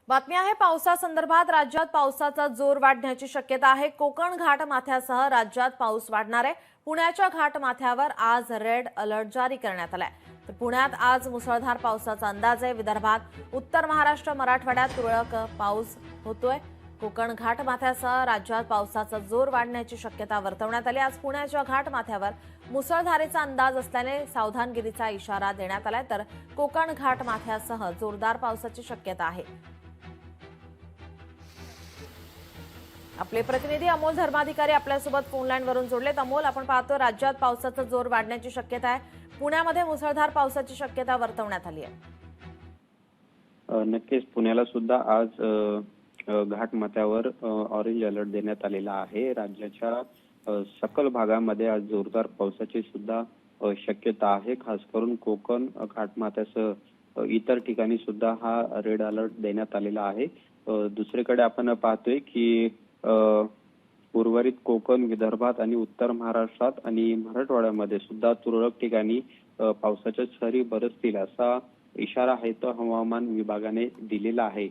बातमी आहे पावसासंदर्भात। राज्यात पावसाचा जोर वाढण्याची शक्यता आहे। कोकण घाटमाथ्यासह राज्यात पाऊस वाढणार आहे। पुण्याच्या घाटमाथ्यावर आज रेड अलर्ट जारी करण्यात आलाय। तर पुण्यात आज मुसळधार पावसाचा अंदाज आहे। विदर्भात, उत्तर महाराष्ट्र, मराठवाड्यात तुरळक पाऊस होतोय। कोकण घाटमाथ्यासह राज्यात पावसाचा जोर वाढण्याची शक्यता वर्तवण्यात आली। आज पुण्याच्या घाटमाथ्यावर मुसळधारेचा अंदाज असल्याने सावधानगिरीचा इशारा देण्यात आलाय। तर कोकण घाटमाथ्यासह जोरदार पावसाची शक्यता आहे। आपले प्रतिनिधी अमोल धर्माधिकारी आपल्यासोबत फोन लाईन वरून जोडलेत। अमोल, आपण पाहतो राज्यात पावसाचा जोर वाढण्याची शक्यता आहे। पुण्यामध्ये मुसळधार पावसाची शक्यता वर्तवण्यात आली आहे। नक्कीच पुण्याला सुद्धा आज घाटमाथ्यावर ऑरेंज अलर्ट देण्यात आलेला आहे। राज्याच्या सकल भागामध्ये आज जोरदार पावसाची सुद्धा शक्यता आहे। खास करून कोकण घाटमाथ्यासह इतर ठिकाणी सुद्धा हा रेड अलर्ट देण्यात आलेला आहे। दुसरीकडे आपण पाहतोय की उर्वरित कोकण, विदर्भात आणि उत्तर महाराष्ट्रात आणि मराठवाड्यामध्ये सुद्धा तुरळक ठिकाणी पावसाच्या सरी बरसतील असा इशारा आहे तो हवामान विभागाने दिलेला आहे।